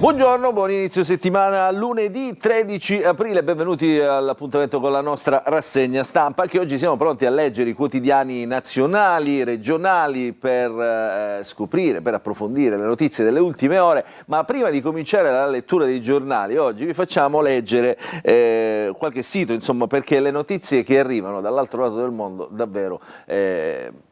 Buongiorno, buon inizio settimana, lunedì 13 aprile, benvenuti all'appuntamento con la nostra rassegna stampa, che oggi siamo pronti a leggere i quotidiani nazionali, regionali, per scoprire, per approfondire le notizie delle ultime ore, ma prima di cominciare la lettura dei giornali, oggi vi facciamo leggere qualche sito, insomma, perché le notizie che arrivano dall'altro lato del mondo davvero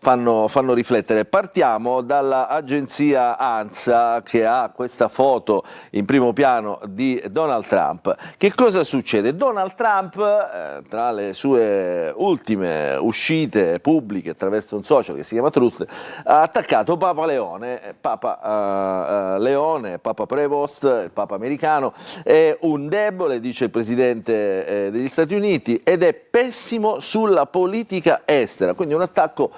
fanno riflettere. Partiamo dall'agenzia ANSA, che ha questa foto in primo piano di Donald Trump. Che cosa succede? Donald Trump, tra le sue ultime uscite pubbliche attraverso un social che si chiama Truth, ha attaccato Papa Leone, Papa Prevost, il Papa americano, è un debole, dice il Presidente degli Stati Uniti, ed è pessimo sulla politica estera, quindi un attacco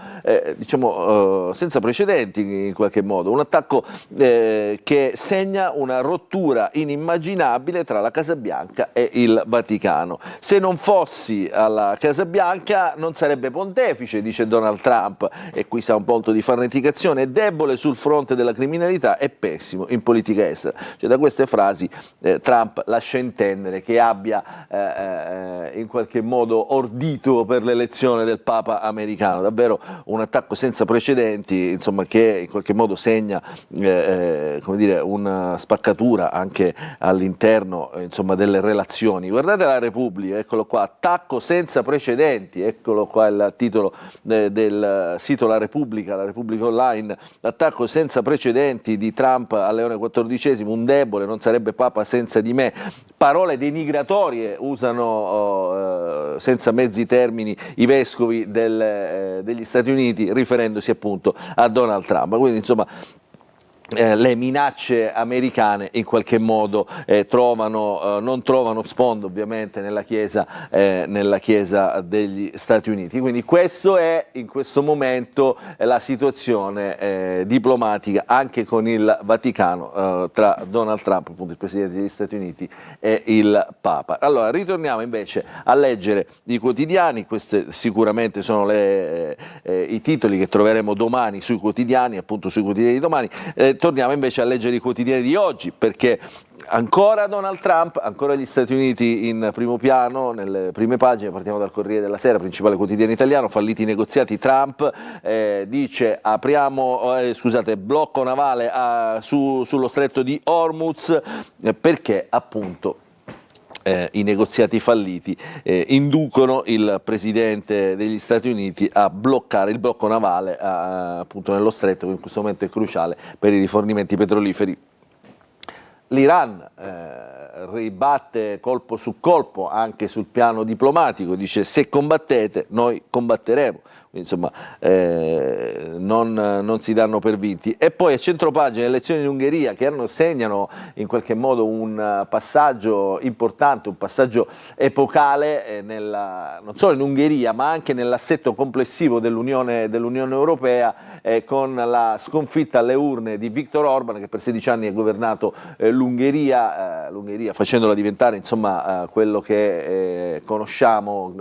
senza precedenti in qualche modo, un attacco che segna una rottura inimmaginabile tra la Casa Bianca e il Vaticano. Se non fossi alla Casa Bianca non sarebbe pontefice, dice Donald Trump, e qui sa un punto di farneticazione, è debole sul fronte della criminalità e pessimo in politica estera. Cioè, da queste frasi Trump lascia intendere che abbia in qualche modo ordito per l'elezione del Papa americano. Davvero un attacco senza precedenti, insomma, che in qualche modo segna una spaccatura anche all'interno, insomma, delle relazioni. Guardate la Repubblica, eccolo qua, attacco senza precedenti, eccolo qua il titolo del sito La Repubblica Online, attacco senza precedenti di Trump a Leone XIV, un debole, non sarebbe Papa senza di me, parole denigratorie usano senza mezzi termini i vescovi degli Stati Uniti, riferendosi appunto a Donald Trump. Quindi, insomma, le minacce americane in qualche modo non trovano sfondo ovviamente nella Chiesa degli Stati Uniti. Quindi questo è in questo momento la situazione diplomatica anche con il Vaticano, tra Donald Trump, appunto il Presidente degli Stati Uniti, e il Papa. Allora, ritorniamo invece a leggere i quotidiani. Questi sicuramente sono i titoli che troveremo domani sui quotidiani, appunto sui quotidiani di domani. Torniamo invece a leggere i quotidiani di oggi, perché ancora Donald Trump, ancora gli Stati Uniti in primo piano, nelle prime pagine. Partiamo dal Corriere della Sera, principale quotidiano italiano. Falliti i negoziati, Trump dice blocco navale sullo stretto di Hormuz, perché appunto i negoziati falliti inducono il Presidente degli Stati Uniti a bloccare il blocco navale appunto nello stretto, che in questo momento è cruciale per i rifornimenti petroliferi. L'Iran ribatte colpo su colpo anche sul piano diplomatico, dice: se combattete noi combatteremo. Insomma, non si danno per vinti. E poi a centropagina le elezioni in Ungheria, che segnano in qualche modo un passaggio importante, un passaggio epocale non solo in Ungheria ma anche nell'assetto complessivo dell'Unione Europea, con la sconfitta alle urne di Viktor Orban, che per 16 anni ha governato l'Ungheria, facendola diventare, insomma, quello che conosciamo,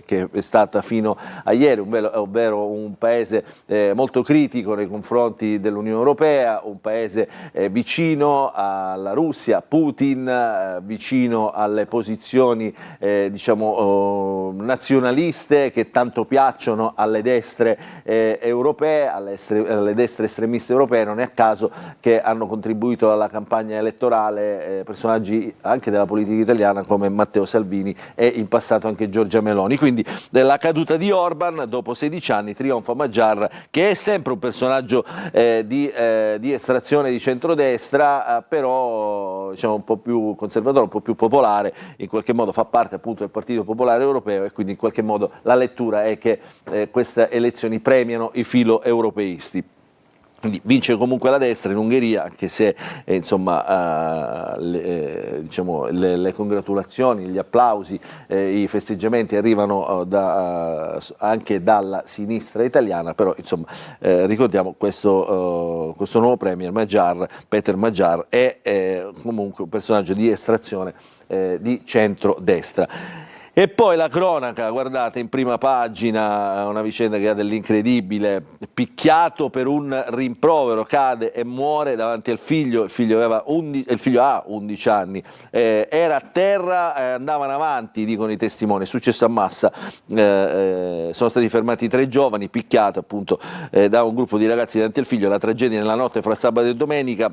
che è stata fino a ieri, ovvero un paese molto critico nei confronti dell'Unione Europea, un paese vicino alla Russia, Putin, vicino alle posizioni nazionaliste che tanto piacciono alle destre europee, alle destre estremiste europee. Non è a caso che hanno contribuito alla campagna elettorale personaggi anche della politica italiana come Matteo Salvini e in passato anche Giorgia Meloni. Quindi della caduta di Orban, dopo 16 anni trionfa Magyar, che è sempre un personaggio di estrazione di centrodestra, però un po' più conservatore, un po' più popolare, in qualche modo fa parte appunto del Partito Popolare Europeo, e quindi in qualche modo la lettura è che queste elezioni premiano i filo europeisti. Quindi vince comunque la destra in Ungheria, anche se le congratulazioni, gli applausi, i festeggiamenti arrivano anche dalla sinistra italiana, però ricordiamo questo nuovo premier Peter Magyar è comunque un personaggio di estrazione di centrodestra. E poi la cronaca, guardate, in prima pagina, una vicenda che ha dell'incredibile, picchiato per un rimprovero, cade e muore davanti al figlio, il figlio ha 11 anni, era a terra, andavano avanti, dicono i testimoni, è successo a Massa, sono stati fermati 3 giovani, picchiati appunto da un gruppo di ragazzi davanti al figlio, la tragedia nella notte fra sabato e domenica.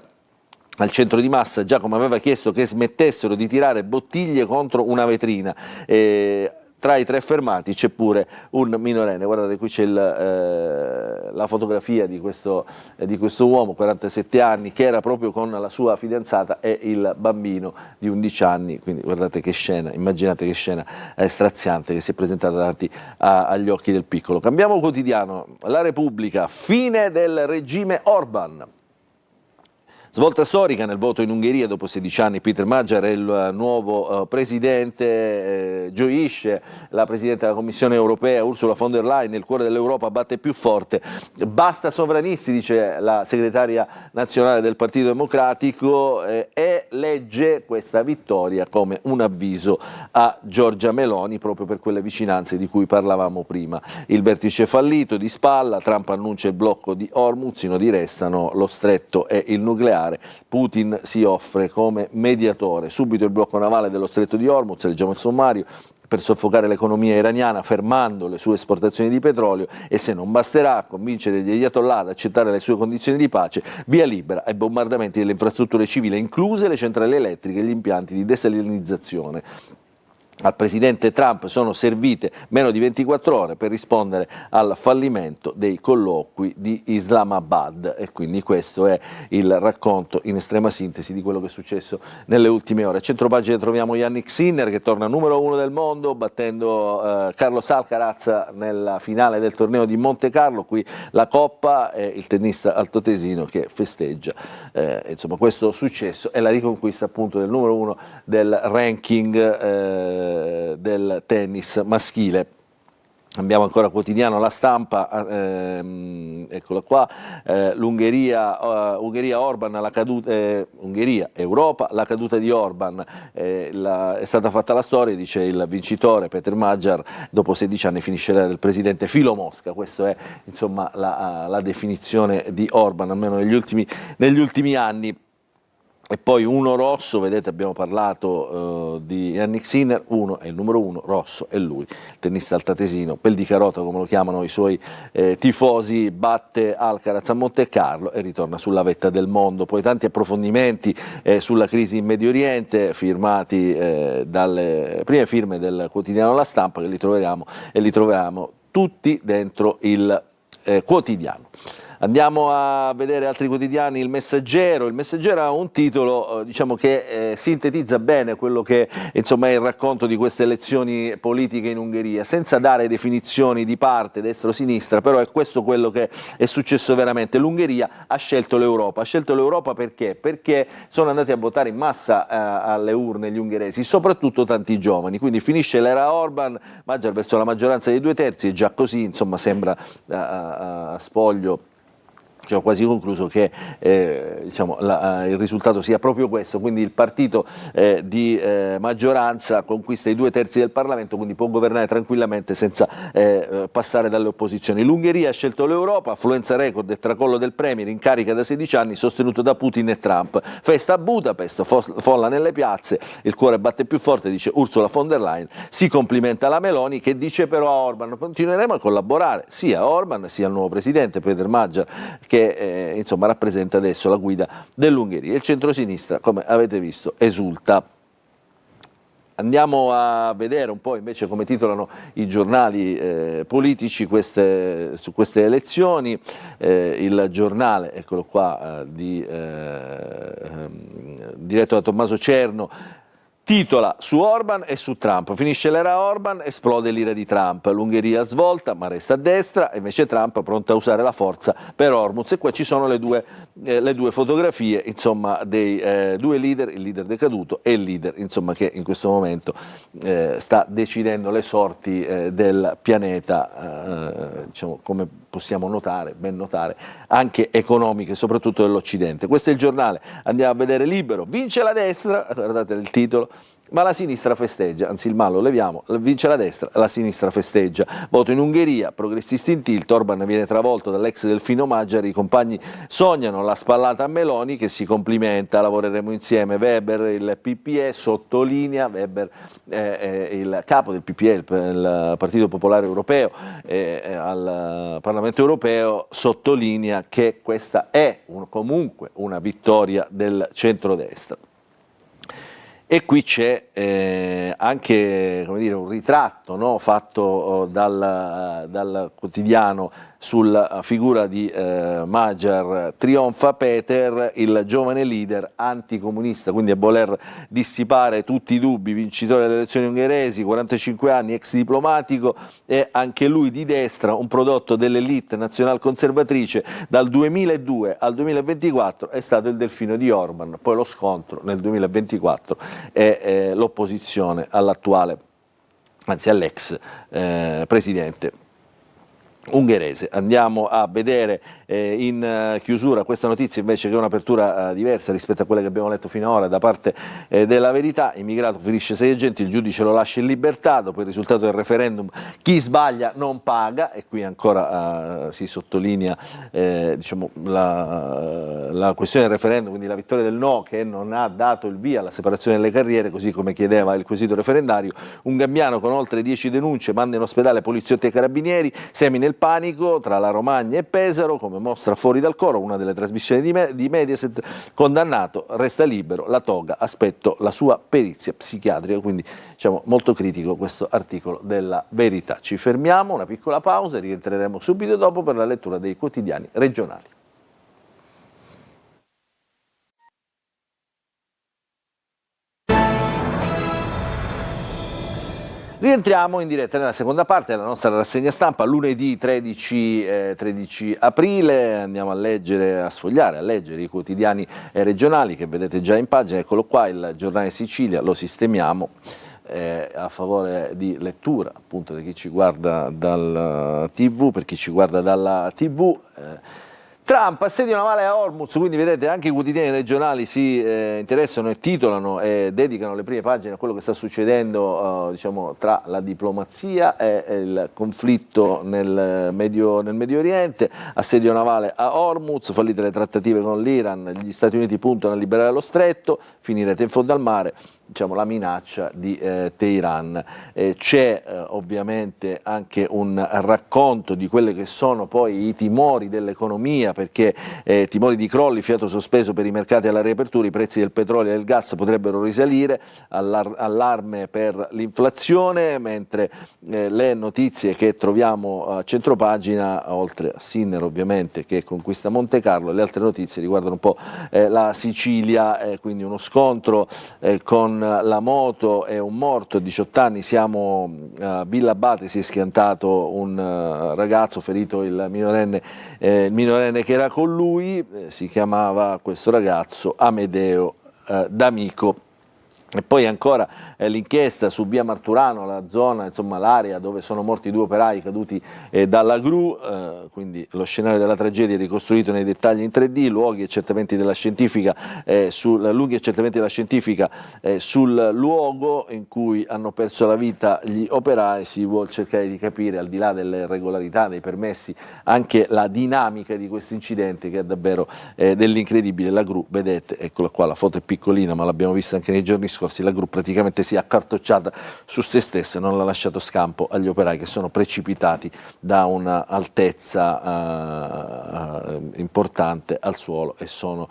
Al centro di Massa Giacomo aveva chiesto che smettessero di tirare bottiglie contro una vetrina. Tra i 3 fermati c'è pure un minorenne, guardate qui c'è la fotografia di questo uomo, 47 anni, che era proprio con la sua fidanzata e il bambino di 11 anni, quindi guardate che scena, immaginate che scena straziante che si è presentata davanti agli occhi del piccolo. Cambiamo quotidiano, La Repubblica, fine del regime Orban. Svolta storica nel voto in Ungheria, dopo 16 anni Peter Magyar è il nuovo presidente, gioisce la Presidente della Commissione Europea Ursula von der Leyen, il cuore dell'Europa batte più forte, basta sovranisti, dice la segretaria nazionale del Partito Democratico, e legge questa vittoria come un avviso a Giorgia Meloni proprio per quelle vicinanze di cui parlavamo prima. Il vertice fallito di spalla, Trump annuncia il blocco di Hormuz, i nodi restano, lo stretto e il nucleare. Putin si offre come mediatore, subito il blocco navale dello stretto di Hormuz, leggiamo il sommario, per soffocare l'economia iraniana fermando le sue esportazioni di petrolio, e se non basterà convincere gli ayatollah ad accettare le sue condizioni di pace, via libera ai bombardamenti delle infrastrutture civili, incluse le centrali elettriche e gli impianti di desalinizzazione. Al presidente Trump sono servite meno di 24 ore per rispondere al fallimento dei colloqui di Islamabad, e quindi questo è il racconto in estrema sintesi di quello che è successo nelle ultime ore. A centropagina troviamo Jannik Sinner che torna numero 1 del mondo battendo Carlos Alcaraz nella finale del torneo di Monte Carlo, qui la coppa, e il tennista altoatesino che festeggia insomma questo successo e la riconquista appunto del numero 1 del ranking del tennis maschile. Abbiamo ancora quotidiano La Stampa, eccola qua, Ungheria, Orban, Ungheria, Europa, la caduta di Orban, è stata fatta la storia, dice il vincitore Peter Magyar, dopo 16 anni finisce l'era del presidente filo Mosca, questa è insomma la definizione di Orban, almeno negli ultimi anni. E poi uno rosso, vedete abbiamo parlato di Jannik Sinner, uno è il numero 1, rosso è lui, il tennista altoatesino, pel di carota come lo chiamano i suoi tifosi, batte Alcaraz a Monte Carlo e ritorna sulla vetta del mondo. Poi tanti approfondimenti sulla crisi in Medio Oriente, firmati dalle prime firme del quotidiano La Stampa, che li troveremo tutti dentro il quotidiano. Andiamo a vedere altri quotidiani, Il Messaggero ha un titolo diciamo che sintetizza bene quello che insomma è il racconto di queste elezioni politiche in Ungheria, senza dare definizioni di parte, destra o sinistra, però è questo quello che è successo veramente. L'Ungheria ha scelto l'Europa perché? Perché sono andati a votare in massa alle urne gli ungheresi, soprattutto tanti giovani, quindi finisce l'era Orban, Magyar verso la maggioranza dei 2/3, e già così insomma sembra a spoglio, ho quasi concluso che diciamo, il risultato sia proprio questo, quindi il partito di maggioranza conquista i 2/3 del Parlamento, quindi può governare tranquillamente senza passare dalle opposizioni. L'Ungheria ha scelto l'Europa, affluenza record e tracollo del premier in carica da 16 anni sostenuto da Putin e Trump. Festa a Budapest, folla nelle piazze, il cuore batte più forte, dice Ursula von der Leyen, si complimenta la Meloni che dice però a Orban continueremo a collaborare sia a Orban sia al nuovo presidente Peter Magyar che insomma rappresenta adesso la guida dell'Ungheria. Il centrosinistra, come avete visto, esulta. Andiamo a vedere un po' invece come titolano i giornali politici su queste elezioni. Il giornale, eccolo qua, diretto da Tommaso Cerno, titola su Orban e su Trump, finisce l'era Orban, esplode l'ira di Trump, l'Ungheria svolta ma resta a destra, e invece Trump pronto a usare la forza per Hormuz, e qua ci sono le due fotografie insomma dei due leader, il leader decaduto e il leader insomma che in questo momento sta decidendo le sorti del pianeta, diciamo, come possiamo ben notare, anche economiche, soprattutto dell'Occidente. Questo è il giornale, andiamo a vedere Libero, vince la destra, guardate il titolo, ma la sinistra festeggia, anzi il male lo leviamo, vince la destra, la sinistra festeggia. Voto in Ungheria, progressisti in tilt, Orban viene travolto dall'ex Delfino Maggiari, i compagni sognano la spallata a Meloni che si complimenta, lavoreremo insieme. Weber, il PPE, sottolinea, Weber il capo del PPE, il Partito Popolare Europeo, al Parlamento Europeo, sottolinea che questa è comunque una vittoria del centrodestra. E qui c'è anche, come dire, un ritratto, no, fatto dal quotidiano sulla figura di Magyar. Trionfa Peter, il giovane leader anticomunista, quindi a voler dissipare tutti i dubbi, vincitore delle elezioni ungheresi, 45 anni, ex diplomatico, e anche lui di destra, un prodotto dell'elite nazionalconservatrice. Dal 2002 al 2024 è stato il delfino di Orban, poi lo scontro nel 2024 è l'opposizione all'attuale, anzi all'ex presidente ungherese. Andiamo a vedere in chiusura questa notizia invece, che è un'apertura diversa rispetto a quelle che abbiamo letto finora da parte della Verità. Immigrato ferisce 6 agenti, il giudice lo lascia in libertà. Dopo il risultato del referendum chi sbaglia non paga, e qui ancora si sottolinea diciamo, la questione del referendum, quindi la vittoria del no, che non ha dato il via alla separazione delle carriere così come chiedeva il quesito referendario. Un Gabbiano con oltre 10 denunce manda in ospedale poliziotti e carabinieri, semina il panico tra la Romagna e Pesaro, come mostra Fuori dal coro, una delle trasmissioni di Mediaset. Condannato, resta libero, la toga, aspetto la sua perizia psichiatrica. Quindi diciamo molto critico questo articolo della Verità. Ci fermiamo, una piccola pausa e rientreremo subito dopo per la lettura dei quotidiani regionali. Rientriamo in diretta nella seconda parte della nostra rassegna stampa, lunedì 13 aprile. Andiamo a leggere, a sfogliare, a leggere i quotidiani regionali che vedete già in pagina. Eccolo qua, il Giornale Sicilia, lo sistemiamo a favore di lettura appunto di chi ci guarda dal TV, per chi ci guarda dalla TV. Trump, assedio navale a Hormuz, quindi vedete anche i quotidiani regionali si interessano e titolano e dedicano le prime pagine a quello che sta succedendo diciamo, tra la diplomazia e il conflitto nel Medio Oriente. Assedio navale a Hormuz, fallite le trattative con l'Iran, gli Stati Uniti puntano a liberare lo stretto, finirete in fondo al mare. Diciamo, la minaccia di Teheran. C'è ovviamente anche un racconto di quelli che sono poi i timori dell'economia, perché timori di crolli, fiato sospeso per i mercati alla riapertura, i prezzi del petrolio e del gas potrebbero risalire, allarme per l'inflazione, mentre le notizie che troviamo a centropagina, oltre a Sinner ovviamente che conquista Monte Carlo, le altre notizie riguardano un po' la Sicilia, quindi uno scontro con la moto e un morto, 18 anni, siamo a Villa Abate, si è schiantato un ragazzo, ferito il minorenne che era con lui, si chiamava questo ragazzo Amedeo D'Amico. E poi ancora l'inchiesta su via Marturano, la zona, insomma l'area dove sono morti 2 operai caduti dalla gru, quindi lo scenario della tragedia è ricostruito nei dettagli in 3D, lunghi accertamenti della scientifica sul luogo in cui hanno perso la vita gli operai. Si vuole cercare di capire, al di là delle regolarità, dei permessi, anche la dinamica di questo incidente, che è davvero dell'incredibile. La gru, vedete, eccola qua, la foto è piccolina ma l'abbiamo vista anche nei giorni scorsi, la gru praticamente si è accartocciata su se stessa e non ha lasciato scampo agli operai che sono precipitati da un'altezza importante al suolo e sono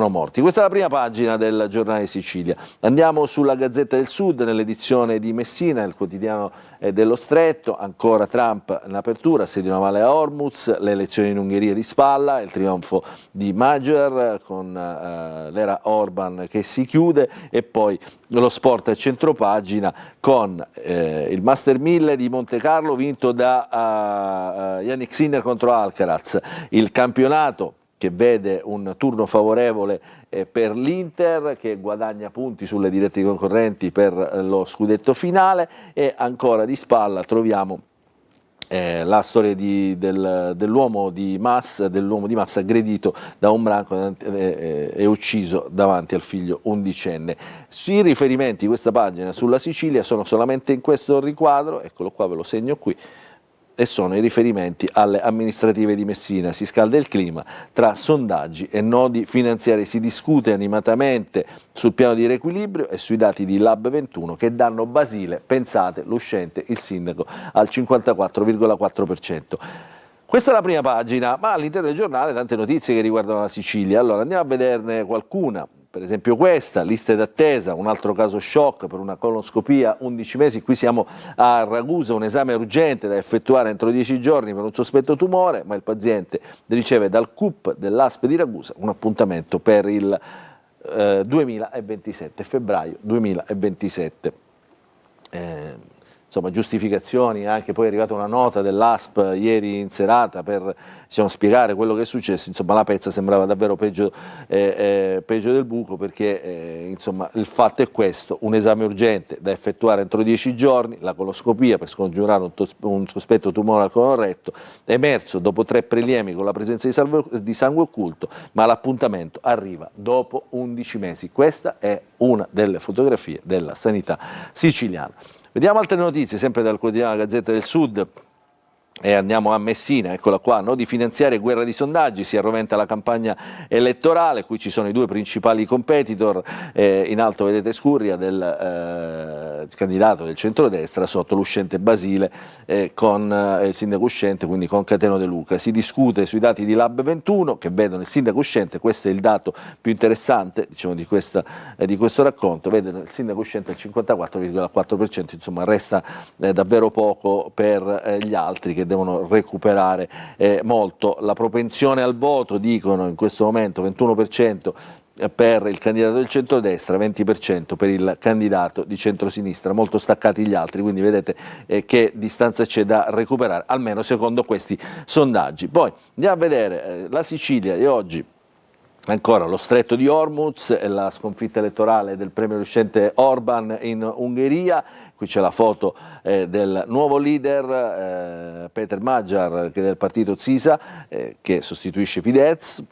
morti. Questa è la prima pagina del Giornale Sicilia. Andiamo sulla Gazzetta del Sud, nell'edizione di Messina, il quotidiano dello Stretto. Ancora Trump in apertura, assedio navale a Hormuz, le elezioni in Ungheria di spalla, il trionfo di Magyar con l'era Orban che si chiude, e poi lo sport a centropagina con il Master 1000 di Monte Carlo vinto da Yannick Sinner contro Alcaraz, il campionato che vede un turno favorevole per l'Inter, che guadagna punti sulle dirette concorrenti per lo scudetto finale. E ancora di spalla troviamo la storia dell'uomo di Massa aggredito da un branco e ucciso davanti al figlio undicenne. I riferimenti di questa pagina sulla Sicilia sono solamente in questo riquadro, eccolo qua, ve lo segno qui, e sono i riferimenti alle amministrative di Messina. Si scalda il clima tra sondaggi e nodi finanziari, si discute animatamente sul piano di riequilibrio e sui dati di Lab 21 che danno Basile, pensate, l'uscente, il sindaco, al 54,4%. Questa è la prima pagina, ma all'interno del giornale tante notizie che riguardano la Sicilia. Allora andiamo a vederne qualcuna. Per esempio questa, liste d'attesa, un altro caso shock per una colonoscopia, 11 mesi, qui siamo a Ragusa, un esame urgente da effettuare entro 10 giorni per un sospetto tumore, ma il paziente riceve dal CUP dell'ASP di Ragusa un appuntamento per il 2027, febbraio 2027. Insomma, giustificazioni, anche poi è arrivata una nota dell'ASP ieri in serata per spiegare quello che è successo. Insomma, la pezza sembrava davvero peggio del buco, perché insomma, il fatto è questo: un esame urgente da effettuare entro 10 giorni, la coloscopia per scongiurare un sospetto tumore al colon retto, emerso dopo 3 prelievi con la presenza di sangue occulto, ma l'appuntamento arriva dopo 11 mesi. Questa è una delle fotografie della sanità siciliana. Vediamo altre notizie, sempre dal quotidiano Gazzetta del Sud, e andiamo a Messina, eccola qua, nodi finanziari e guerra di sondaggi, si arroventa la campagna elettorale, qui ci sono i 2 principali competitor, in alto vedete Scurria, del candidato del centrodestra, sotto l'uscente Basile con il sindaco uscente, quindi con Cateno De Luca. Si discute sui dati di Lab 21 che vedono il sindaco uscente, questo è il dato più interessante, diciamo, di questo racconto, vedono il sindaco uscente al 54,4%, insomma resta davvero poco per gli altri che devono recuperare molto. La propensione al voto, dicono in questo momento 21% per il candidato del centrodestra, 20% per il candidato di centrosinistra, molto staccati gli altri, quindi vedete che distanza c'è da recuperare, almeno secondo questi sondaggi. Poi andiamo a vedere la Sicilia di oggi. Ancora lo stretto di Hormuz e la sconfitta elettorale del premier uscente Orban in Ungheria. Qui c'è la foto del nuovo leader Peter Magyar, che è del partito Zisa, che sostituisce Fidesz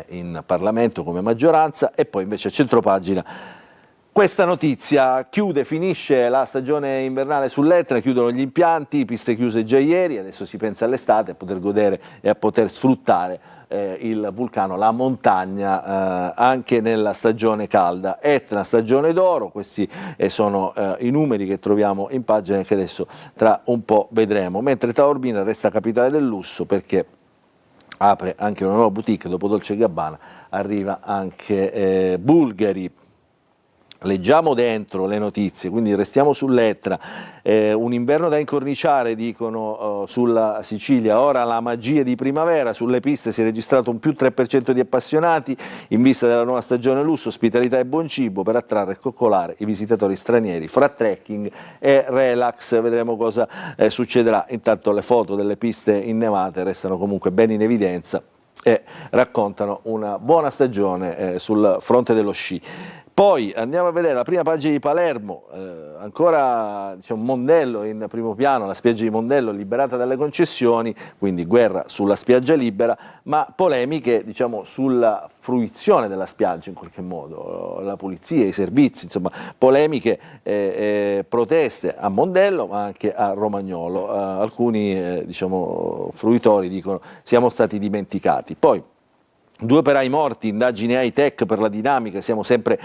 in Parlamento come maggioranza. E poi invece a centropagina questa notizia: finisce la stagione invernale sull'Etna, chiudono gli impianti, piste chiuse già ieri, adesso si pensa all'estate, a poter godere e a poter sfruttare il vulcano, la montagna, anche nella stagione calda. Etna, stagione d'oro, questi sono i numeri che troviamo in pagina che adesso tra un po' vedremo, mentre Taormina resta capitale del lusso perché apre anche una nuova boutique, dopo Dolce & Gabbana arriva anche Bulgari. Leggiamo dentro le notizie, quindi restiamo sull'Etna, un inverno da incorniciare, dicono sulla Sicilia, ora la magia di primavera, sulle piste si è registrato un più 3% di appassionati in vista della nuova stagione lusso, ospitalità e buon cibo per attrarre e coccolare i visitatori stranieri, fra trekking e relax. Vedremo cosa succederà. Intanto le foto delle piste innevate restano comunque ben in evidenza e raccontano una buona stagione sul fronte dello sci. Poi andiamo a vedere la prima pagina di Palermo, ancora diciamo, Mondello in primo piano, la spiaggia di Mondello liberata dalle concessioni, quindi guerra sulla spiaggia libera, ma polemiche diciamo, sulla fruizione della spiaggia in qualche modo, la pulizia, i servizi, insomma polemiche, proteste a Mondello ma anche a Romagnolo. Alcuni diciamo, fruitori dicono siamo stati dimenticati. Poi 2 operai morti, indagini high-tech per la dinamica, stiamo sempre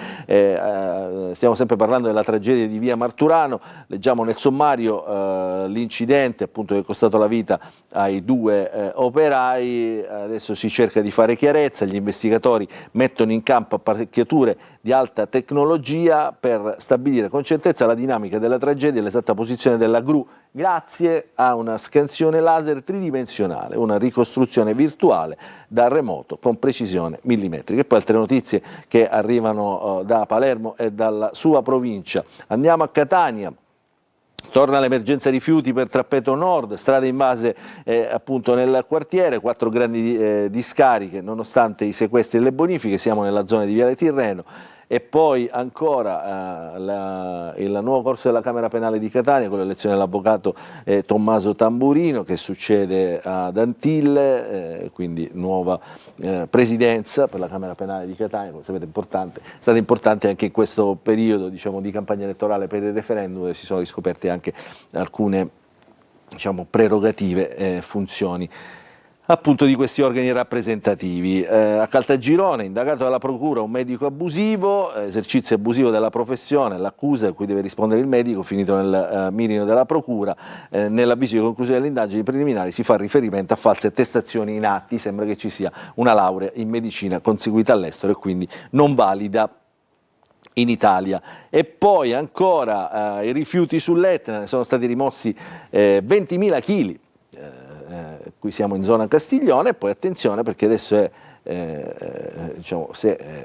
parlando della tragedia di via Marturano. Leggiamo nel sommario l'incidente appunto che è costato la vita ai 2 operai, adesso si cerca di fare chiarezza, gli investigatori mettono in campo apparecchiature di alta tecnologia per stabilire con certezza la dinamica della tragedia e l'esatta posizione della gru, grazie a una scansione laser tridimensionale, una ricostruzione virtuale da remoto con precisione millimetrica. E poi altre notizie che arrivano da Palermo e dalla sua provincia. Andiamo a Catania. Torna l'emergenza rifiuti per Trappeto Nord, strade invase appunto nel quartiere, 4 grandi discariche nonostante i sequestri e le bonifiche, siamo nella zona di Viale Tirreno. e poi ancora il nuovo corso della Camera Penale di Catania con l'elezione dell'avvocato Tommaso Tamburino, che succede ad Antille, quindi nuova presidenza per la Camera Penale di Catania, come sapete è stata importante anche in questo periodo, diciamo, di campagna elettorale per il referendum, dove si sono riscoperte anche alcune, diciamo, prerogative, funzioni appunto di questi organi rappresentativi. A Caltagirone, indagato dalla procura un medico abusivo, esercizio abusivo della professione, l'accusa a cui deve rispondere il medico, finito nel mirino della procura. Nell'avviso di conclusione delle indagini preliminari si fa riferimento a false attestazioni in atti, sembra che ci sia una laurea in medicina conseguita all'estero e quindi non valida in Italia. E poi ancora i rifiuti sull'Etna, ne sono stati rimossi 20.000 kg. Qui siamo in zona Castiglione, e poi attenzione perché adesso è diciamo,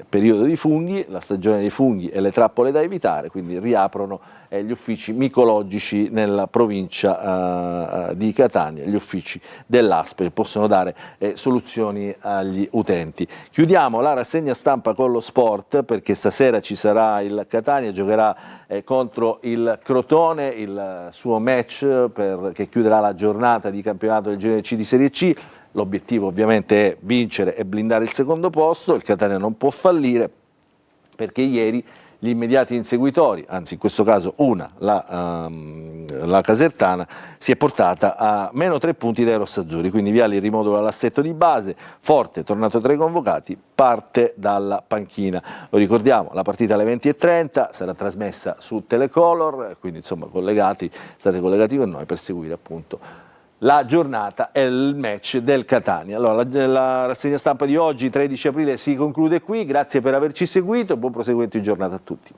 periodo di funghi, la stagione dei funghi e le trappole da evitare, quindi riaprono gli uffici micologici nella provincia di Catania, gli uffici dell'ASP che possono dare soluzioni agli utenti. Chiudiamo la rassegna stampa con lo sport, perché stasera ci sarà il Catania, giocherà contro il Crotone, il suo match che chiuderà la giornata di campionato del Girone C di Serie C. L'obiettivo ovviamente è vincere e blindare il secondo posto. Il Catania non può fallire, perché ieri gli immediati inseguitori, anzi in questo caso la Casertana, si è portata a -3 punti dai rossazzurri, quindi Vialli rimodula l'assetto di base, Forte, tornato tra i convocati, parte dalla panchina. Lo ricordiamo, la partita alle 20:30 sarà trasmessa su Telecolor, quindi insomma state collegati con noi per seguire appunto la giornata e il match del Catania. Allora, la rassegna stampa di oggi, 13 aprile, si conclude qui. Grazie per averci seguito e buon proseguimento di giornata a tutti.